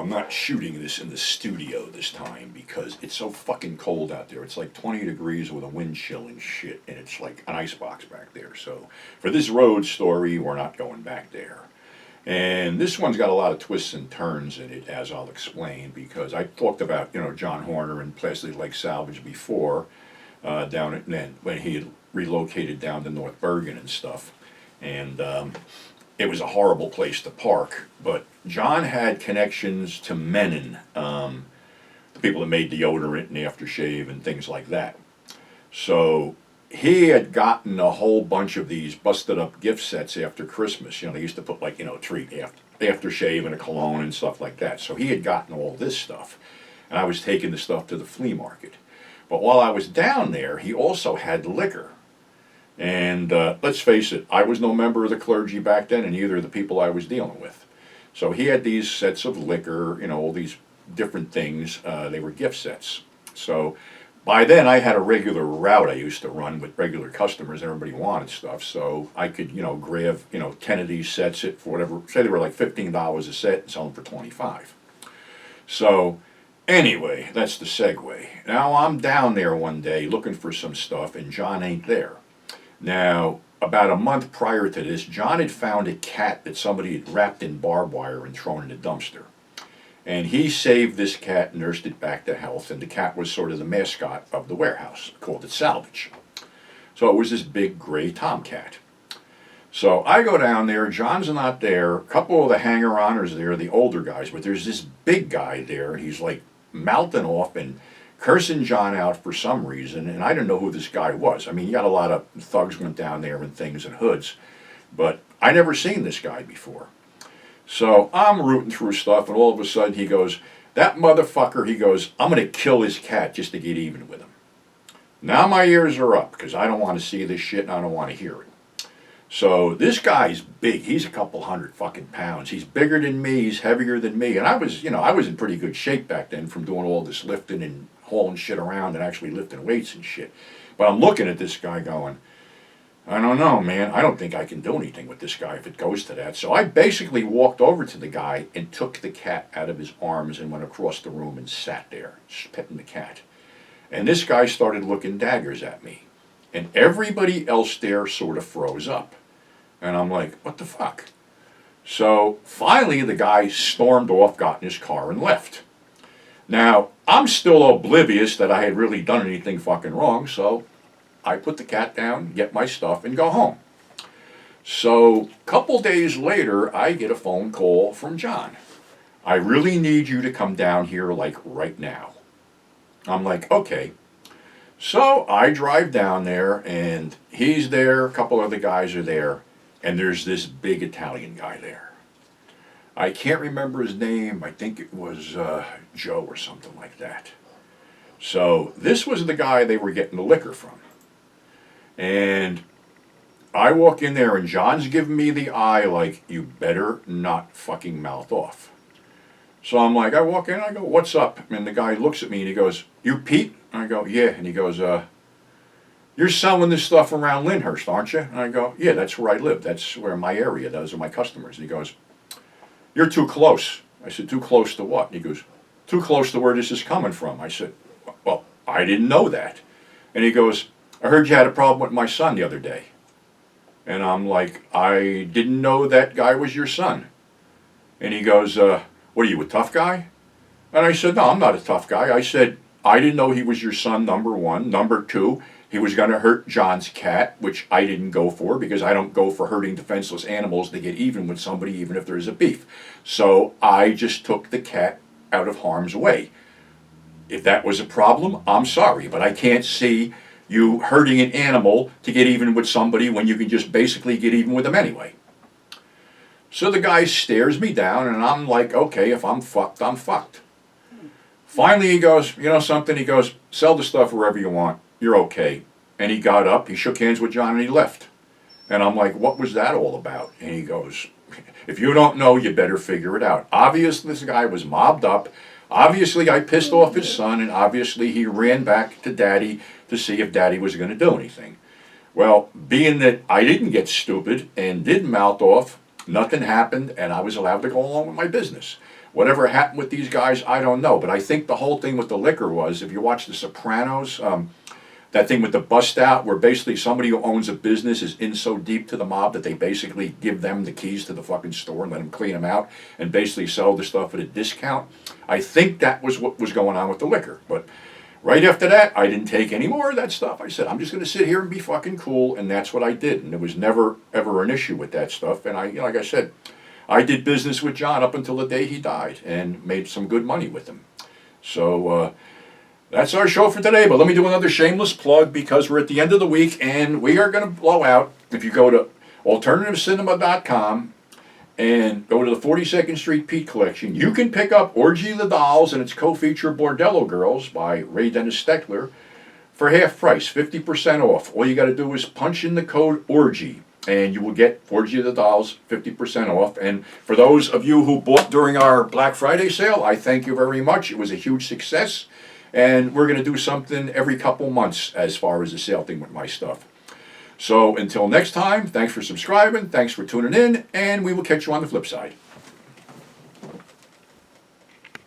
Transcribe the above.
I'm not shooting this in the studio this time because it's so fucking cold out there. It's like 20 degrees with a wind chill and shit, and it's like an icebox back there. So for this road story, we're not going back there. And this one's got a lot of twists and turns in it, as I'll explain, because I talked about, John Horner and Plastic Lake Salvage before, down at then when he had relocated down to North Bergen and stuff. And it was a horrible place to park, but John had connections to Menon, the people that made deodorant and aftershave and things like that. So he had gotten a whole bunch of these busted up gift sets after Christmas. They used to put like, a treat aftershave and a cologne and stuff like that. So he had gotten all this stuff, and I was taking the stuff to the flea market. But while I was down there, he also had liquor. And let's face it, I was no member of the clergy back then, and neither of the people I was dealing with. So he had these sets of liquor, all these different things. They were gift sets. So by then I had a regular route I used to run with regular customers. Everybody wanted stuff. So I could, grab, 10 of these sets for whatever, say they were like $15 a set and sell them for 25. So anyway, that's the segue. Now I'm down there one day looking for some stuff, and John ain't there. Now, about a month prior to this, John had found a cat that somebody had wrapped in barbed wire and thrown in a dumpster. And he saved this cat, nursed it back to health, and the cat was sort of the mascot of the warehouse, called it Salvage. So it was this big gray tomcat. So I go down there, John's not there, a couple of the hanger-oners there, the older guys, but there's this big guy there, he's like mouthing off and cursing John out for some reason, and I didn't know who this guy was. I mean, you got a lot of thugs went down there and things and hoods, but I never seen this guy before. So I'm rooting through stuff, and all of a sudden he goes, that motherfucker, he goes, I'm going to kill his cat just to get even with him. Now my ears are up, because I don't want to see this shit and I don't want to hear it. So this guy's big. He's a couple hundred fucking pounds. He's bigger than me. He's heavier than me. And I was in pretty good shape back then from doing all this lifting and hauling shit around and actually lifting weights and shit. But I'm looking at this guy going, I don't know, man. I don't think I can do anything with this guy if it goes to that. So I basically walked over to the guy and took the cat out of his arms and went across the room and sat there, just petting the cat. And this guy started looking daggers at me. And everybody else there sort of froze up. And I'm like, what the fuck? So finally the guy stormed off, got in his car, and left. Now, I'm still oblivious that I had really done anything fucking wrong, so I put the cat down, get my stuff, and go home. So a couple days later, I get a phone call from John. I really need you to come down here, like, right now. I'm like, okay. So I drive down there, and he's there, a couple other guys are there, and there's this big Italian guy there. I can't remember his name. I think it was Joe or something like that. So this was the guy they were getting the liquor from. And I walk in there, and John's giving me the eye like, you better not fucking mouth off. So I'm like, I walk in, I go, what's up? And the guy looks at me, and he goes, you Pete? And I go, yeah. And he goes, you're selling this stuff around Lyndhurst, aren't you? And I go, yeah, that's where I live. That's where my area, those are my customers. And he goes, you're too close. I said, too close to what? And he goes, too close to where this is coming from. I said, well, I didn't know that. And he goes, I heard you had a problem with my son the other day. And I'm like, I didn't know that guy was your son. And he goes, what are you, a tough guy? And I said, no, I'm not a tough guy. I said, I didn't know he was your son, number one. Number two, he was going to hurt John's cat, which I didn't go for because I don't go for hurting defenseless animals to get even with somebody, even if there is a beef. So I just took the cat out of harm's way. If that was a problem, I'm sorry, but I can't see you hurting an animal to get even with somebody when you can just basically get even with them anyway. So the guy stares me down, and I'm like, okay, if I'm fucked, I'm fucked. Finally, he goes, you know something? He goes, sell the stuff wherever you want. You're okay. And he got up, he shook hands with John, and he left. And I'm like, what was that all about? And he goes, if you don't know, you better figure it out. Obviously, this guy was mobbed up. Obviously, I pissed off his son, and obviously he ran back to Daddy to see if Daddy was going to do anything. Well, being that I didn't get stupid and did mouth off, nothing happened, and I was allowed to go along with my business. whatever happened with these guys, I don't know. But I think the whole thing with the liquor was, if you watch The Sopranos, that thing with the bust out, where basically somebody who owns a business is in so deep to the mob that they basically give them the keys to the fucking store and let them clean them out and basically sell the stuff at a discount. I think that was what was going on with the liquor. But right after that, I didn't take any more of that stuff. I said, I'm just going to sit here and be fucking cool, and that's what I did. And there was never, ever an issue with that stuff. And like I said, I did business with John up until the day he died and made some good money with him. So, that's our show for today, but let me do another shameless plug because we're at the end of the week and we are going to blow out. If you go to alternativecinema.com and go to the 42nd Street Pete Collection, you can pick up Orgy of the Dolls and its co-feature Bordello Girls by Ray Dennis Steckler for half price, 50% off. All you got to do is punch in the code ORGY and you will get Orgy of the Dolls 50% off. And for those of you who bought during our Black Friday sale, I thank you very much. It was a huge success. And we're going to do something every couple months as far as the sale thing with my stuff. So until next time, thanks for subscribing, thanks for tuning in, and we will catch you on the flip side.